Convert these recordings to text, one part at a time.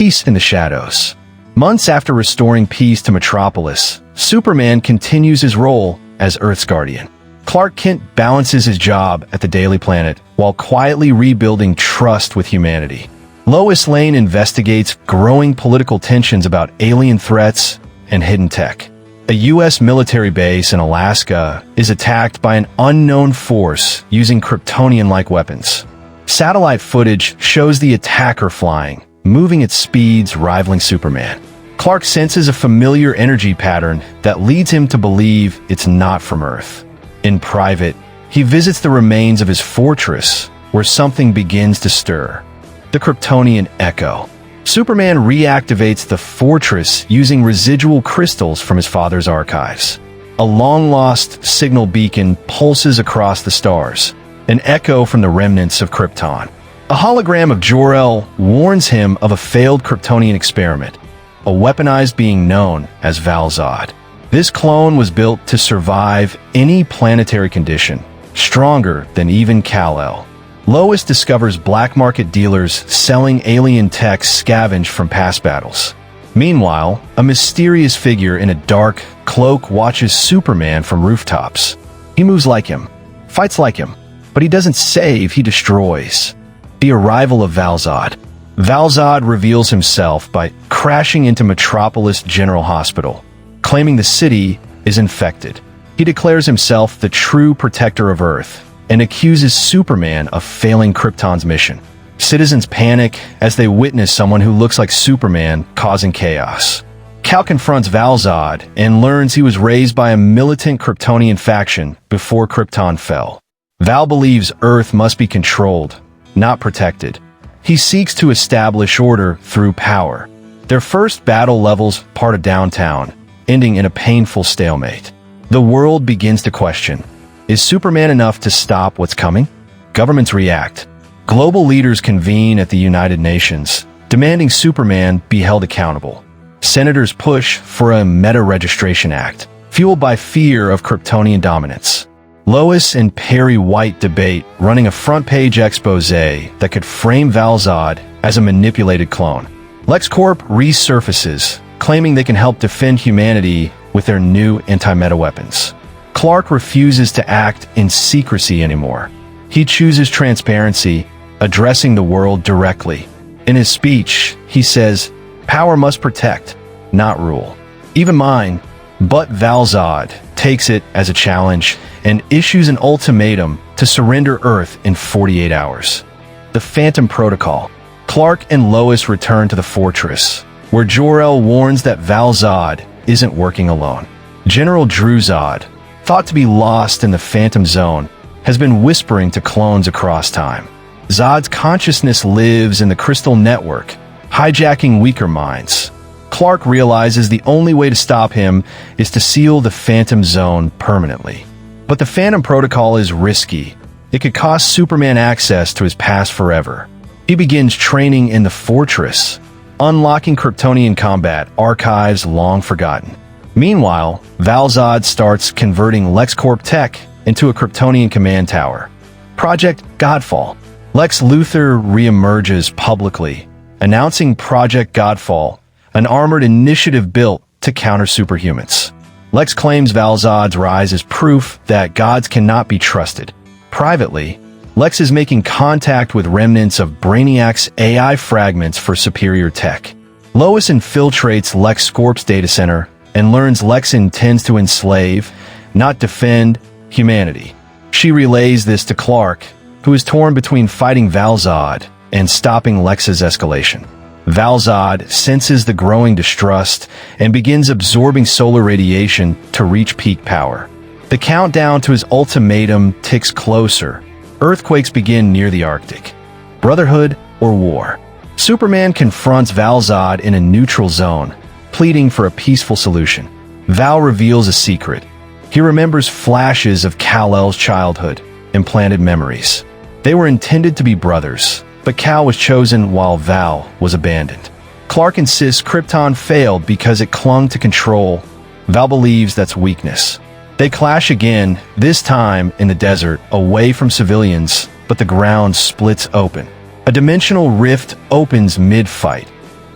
peace in the shadows. Months after restoring peace to Metropolis, Superman continues his role as Earth's guardian. Clark Kent balances his job at the Daily Planet while quietly rebuilding trust with humanity. Lois Lane investigates growing political tensions about alien threats and hidden tech. A U.S. military base in Alaska is attacked by an unknown force using Kryptonian-like weapons. Satellite footage shows the attacker flying, moving at speeds rivaling Superman. Clark senses a familiar energy pattern that leads him to believe it's not from Earth. In private, he visits the remains of his fortress, where something begins to stir. The Kryptonian echo. Superman reactivates the fortress using residual crystals from his father's archives. A long-lost signal beacon pulses across the stars, an echo from the remnants of Krypton. A hologram of Jor-El warns him of a failed Kryptonian experiment, a weaponized being known as 𝗟𝗟. This clone was built to survive any planetary condition, stronger than even Kal-El. Lois discovers black market dealers selling alien tech scavenged from past battles. Meanwhile, a mysterious figure in a dark cloak watches Superman from rooftops. He moves like him, fights like him, but he doesn't save, he destroys. The arrival of 𝗟𝗟. 𝗟𝗟 reveals himself by crashing into Metropolis General Hospital, claiming the city is infected. He declares himself the true protector of Earth and accuses Superman of failing Krypton's mission. Citizens panic as they witness someone who looks like Superman causing chaos. Kal confronts 𝗟𝗟 and learns he was raised by a militant Kryptonian faction before Krypton fell. Val believes Earth must be controlled, not protected. He seeks to establish order through power. Their first battle levels part of downtown, ending in a painful stalemate. The world begins to question, is Superman enough to stop what's coming? Governments react. Global leaders convene at the United Nations, demanding Superman be held accountable. Senators push for a meta-registration act, fueled by fear of Kryptonian dominance. Lois and Perry White debate, running a front-page expose that could frame 𝗟𝗟 as a manipulated clone. LexCorp resurfaces, claiming they can help defend humanity with their new anti-meta weapons. Clark refuses to act in secrecy anymore. He chooses transparency, addressing the world directly. In his speech, he says, "Power must protect, not rule. Even mine." But 𝗟𝗟 takes it as a challenge and issues an ultimatum to surrender Earth in 48 hours. The Phantom Protocol. Clark and Lois return to the fortress, where Jor-El warns that 𝗟𝗟 isn't working alone. General Zod, thought to be lost in the Phantom Zone, has been whispering to clones across time. Zod's consciousness lives in the Crystal Network, hijacking weaker minds. Clark realizes the only way to stop him is to seal the Phantom Zone permanently. But the Phantom Protocol is risky. It could cost Superman access to his past forever. He begins training in the fortress, unlocking Kryptonian combat archives long forgotten. Meanwhile, 𝗟𝗟 starts converting LexCorp tech into a Kryptonian command tower. Project Godfall. Lex Luthor reemerges publicly, announcing Project Godfall, an armored initiative built to counter superhumans. Lex claims 𝗟𝗟's rise is proof that gods cannot be trusted. Privately, Lex is making contact with remnants of Brainiac's AI fragments for superior tech. Lois infiltrates LexCorp's data center and learns Lex intends to enslave, not defend, humanity. She relays this to Clark, who is torn between fighting 𝗟𝗟 and stopping Lex's escalation. 𝗟𝗟 senses the growing distrust and begins absorbing solar radiation to reach peak power. The countdown to his ultimatum ticks closer. Earthquakes begin near the Arctic. Brotherhood or war? Superman confronts 𝗟𝗟 in a neutral zone, pleading for a peaceful solution. Val reveals a secret. He remembers flashes of Kal-El's childhood, implanted memories. They were intended to be brothers, but Kal was chosen while Val was abandoned. Clark insists Krypton failed because it clung to control. Val believes that's weakness. They clash again, this time in the desert, away from civilians, but the ground splits open. A dimensional rift opens mid-fight.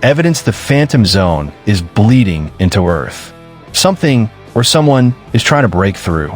evidence the Phantom Zone is bleeding into Earth. Something or someone is trying to break through.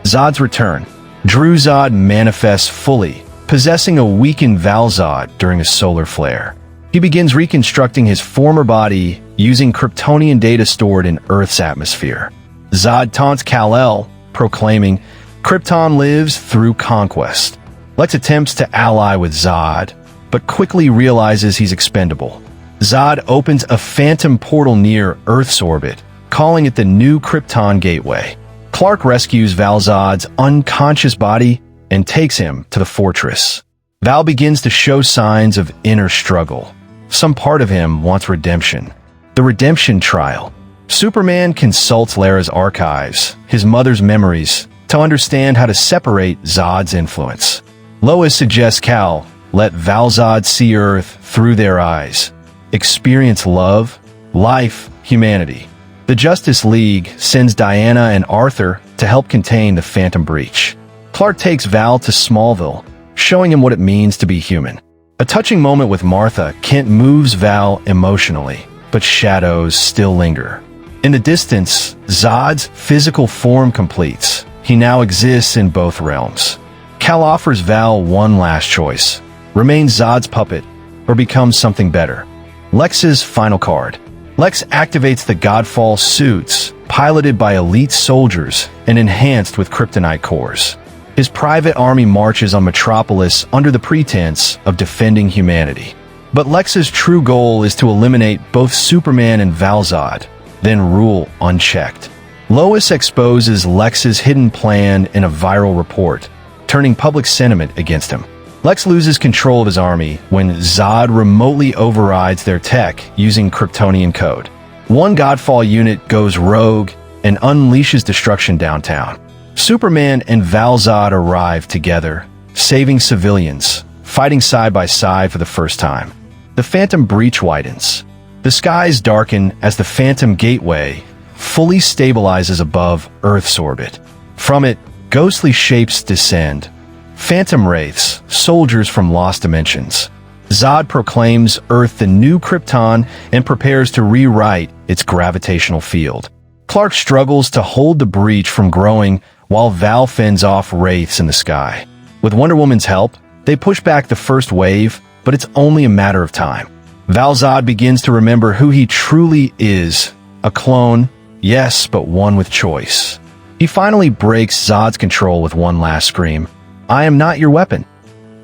Zod's return. 𝗙𝗲𝗏 manifests fully, possessing a weakened 𝗟𝗏 during a solar flare. He begins reconstructing his former body using Kryptonian data stored in Earth's atmosphere. Zod taunts 𝗙𝗲𝗏, proclaiming, "Krypton lives through conquest." Lex attempts to ally with Zod, but quickly realizes he's expendable. Zod opens a phantom portal near Earth's orbit, calling it the New Krypton Gateway. Clark rescues 𝗟𝗏's unconscious body and takes him to the fortress. Val begins to show signs of inner struggle. Some part of him wants redemption. The redemption trial. Superman consults Lara's archives, his mother's memories, to understand how to separate Zod's influence. Lois suggests Cal let 𝗟𝗏 see Earth through their eyes, experience love, life, humanity. The Justice League sends Diana and Arthur to help contain the Phantom Breach. Clark takes Val to Smallville, showing him what it means to be human. A touching moment with Martha, Kent moves Val emotionally, but shadows still linger. In the distance, Zod's physical form completes. He now exists in both realms. Cal offers Val one last choice: remain Zod's puppet or become something better. Lex's final card. Lex activates the Godfall suits, piloted by elite soldiers and enhanced with kryptonite cores. His private army marches on Metropolis under the pretense of defending humanity. But Lex's true goal is to eliminate both Superman and 𝗟𝗏, then rule unchecked. Lois exposes Lex's hidden plan in a viral report, turning public sentiment against him. Lex loses control of his army when Zod remotely overrides their tech using Kryptonian code. One Godfall unit goes rogue and unleashes destruction downtown. Superman and 𝗟𝗏 arrive together, saving civilians, fighting side by side for the first time. The Phantom Breach widens. The skies darken as the Phantom Gateway fully stabilizes above Earth's orbit. From it, ghostly shapes descend. Phantom Wraiths, soldiers from lost dimensions. Zod proclaims Earth the new Krypton and prepares to rewrite its gravitational field. Clark struggles to hold the breach from growing while Val fends off wraiths in the sky. With Wonder Woman's help, they push back the first wave, but it's only a matter of time. 𝗟𝗏 begins to remember who he truly is, a clone, yes, but one with choice. He finally breaks Zod's control with one last scream: "I am not your weapon."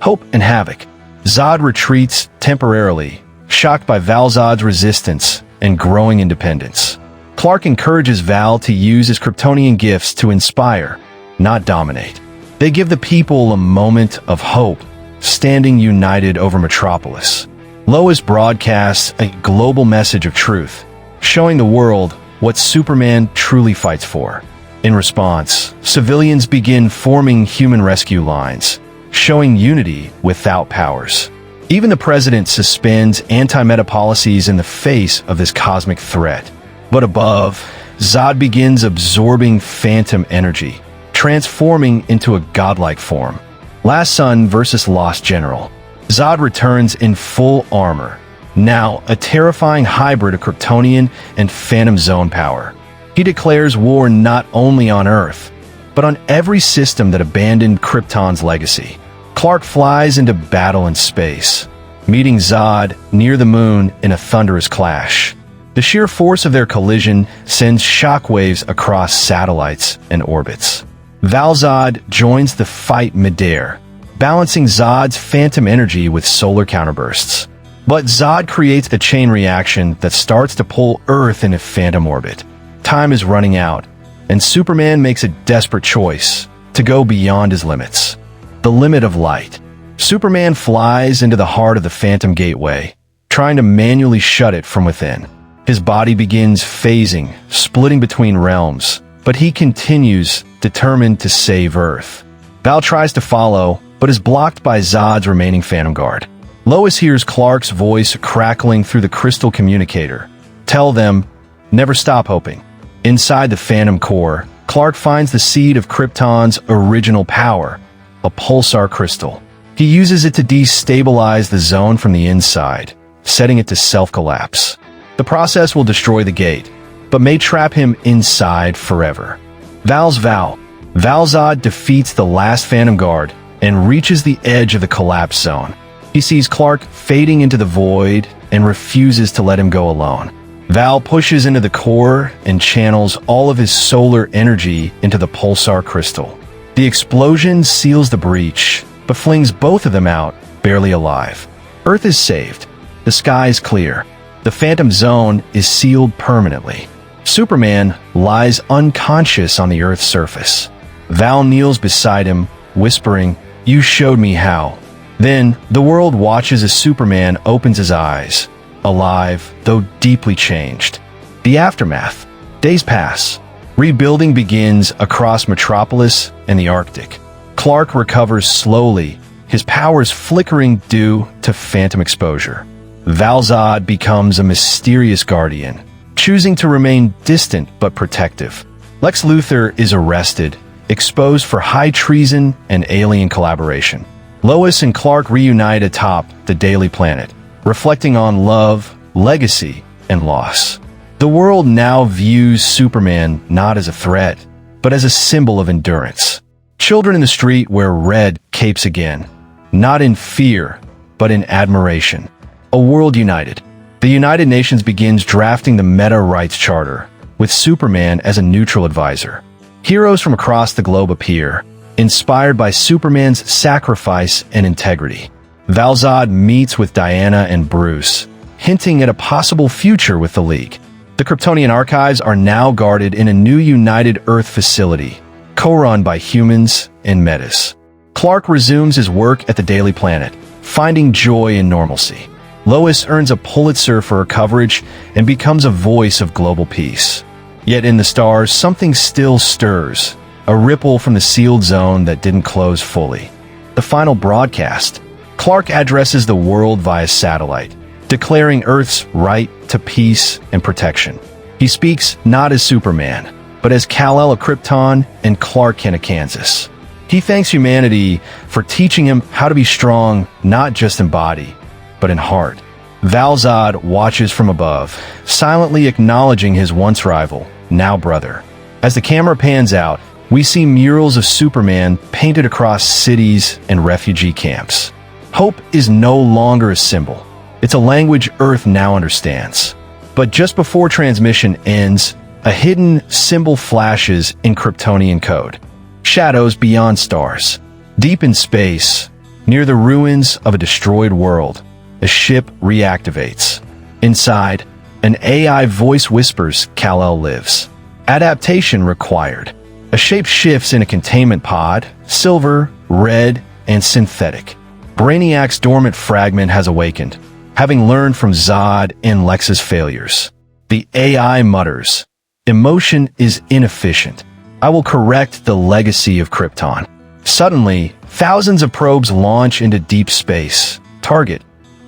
Hope and havoc. Zod retreats temporarily, shocked by 𝗟𝗏's resistance and growing independence. Clark encourages Val to use his Kryptonian gifts to inspire, not dominate. They give the people a moment of hope, standing united over Metropolis. Lois broadcasts a global message of truth, showing the world what Superman truly fights for. In response, civilians begin forming human rescue lines, showing unity without powers. Even the president suspends anti-meta policies in the face of this cosmic threat. But above, Zod begins absorbing phantom energy, transforming into a godlike form. Last Son versus Lost General. Zod returns in full armor, now a terrifying hybrid of Kryptonian and Phantom Zone power. He declares war not only on Earth, but on every system that abandoned Krypton's legacy. Clark flies into battle in space, meeting Zod near the moon in a thunderous clash. The sheer force of their collision sends shockwaves across satellites and orbits. 𝗟𝗏 joins the fight midair, balancing Zod's phantom energy with solar counterbursts. But Zod creates a chain reaction that starts to pull Earth into phantom orbit. Time is running out, and Superman makes a desperate choice to go beyond his limits. The limit of light. Superman flies into the heart of the Phantom Gateway, trying to manually shut it from within. His body begins phasing, splitting between realms, but he continues, determined to save Earth. Val tries to follow, but is blocked by Zod's remaining Phantom Guard. Lois hears Clark's voice crackling through the crystal communicator. "Tell them, never stop hoping." Inside the Phantom Core, Clark finds the seed of Krypton's original power, a pulsar crystal. He uses it to destabilize the zone from the inside, setting it to self-collapse. The process will destroy the gate, but may trap him inside forever. Val's vow. Val-Zod defeats the last Phantom Guard and reaches the edge of the collapse zone. He sees Clark fading into the void and refuses to let him go alone. Val pushes into the core and channels all of his solar energy into the pulsar crystal. The explosion seals the breach, but flings both of them out, barely alive. Earth is saved. The sky is clear. The Phantom Zone is sealed permanently. Superman lies unconscious on the Earth's surface. Val kneels beside him, whispering, "You showed me how." Then, the world watches as Superman opens his eyes, alive, though deeply changed. The aftermath. Days pass. Rebuilding begins across Metropolis and the Arctic. Clark recovers slowly, his powers flickering due to phantom exposure. Val-Zod becomes a mysterious guardian, choosing to remain distant but protective. Lex Luthor is arrested, exposed for high treason and alien collaboration. Lois and Clark reunite atop the Daily Planet, reflecting on love, legacy, and loss. The world now views Superman not as a threat, but as a symbol of endurance. Children in the street wear red capes again, not in fear, but in admiration. A world united. The United Nations begins drafting the Meta Rights Charter, with Superman as a neutral advisor. Heroes from across the globe appear, inspired by Superman's sacrifice and integrity. Val-Zod meets with Diana and Bruce, hinting at a possible future with the League. The Kryptonian archives are now guarded in a new United Earth facility, co-run by humans and metas. Clark resumes his work at the Daily Planet, finding joy in normalcy. Lois earns a Pulitzer for her coverage and becomes a voice of global peace. Yet in the stars, something still stirs, a ripple from the sealed zone that didn't close fully. The final broadcast. Clark addresses the world via satellite, declaring Earth's right to peace and protection. He speaks not as Superman, but as Kal-El of Krypton and Clark Kent of Kansas. He thanks humanity for teaching him how to be strong, not just in body, but in heart. Val-Zod watches from above, silently acknowledging his once rival, now brother. As the camera pans out, we see murals of Superman painted across cities and refugee camps. Hope is no longer a symbol. It's a language Earth now understands. But just before transmission ends, a hidden symbol flashes in Kryptonian code. Shadows beyond stars. Deep in space, near the ruins of a destroyed world, a ship reactivates. Inside, an AI voice whispers Kal-El lives. Adaptation required. A shape shifts in a containment pod, silver, red, and synthetic. Brainiac's dormant fragment has awakened, having learned from Zod and Lex's failures. The AI mutters, "Emotion is inefficient. I will correct the legacy of Krypton." Suddenly, thousands of probes launch into deep space. Target,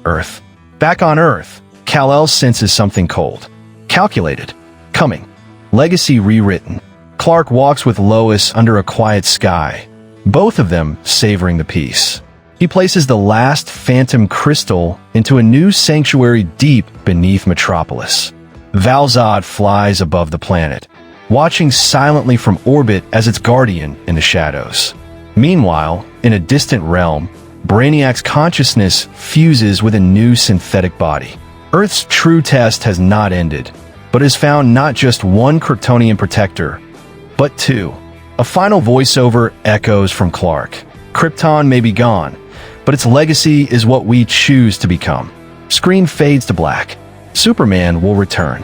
Earth. Back on Earth, Kal-El senses something cold. Calculated. Coming. Legacy rewritten. Clark walks with Lois under a quiet sky, both of them savoring the peace. He places the last phantom crystal into a new sanctuary deep beneath Metropolis. Val-Zod flies above the planet, watching silently from orbit as its guardian in the shadows. Meanwhile, in a distant realm, Brainiac's consciousness fuses with a new synthetic body. Earth's true test has not ended, but has found not just one Kryptonian protector, but two. A final voiceover echoes from Clark. Krypton may be gone, but its legacy is what we choose to become. Screen fades to black. Superman will return.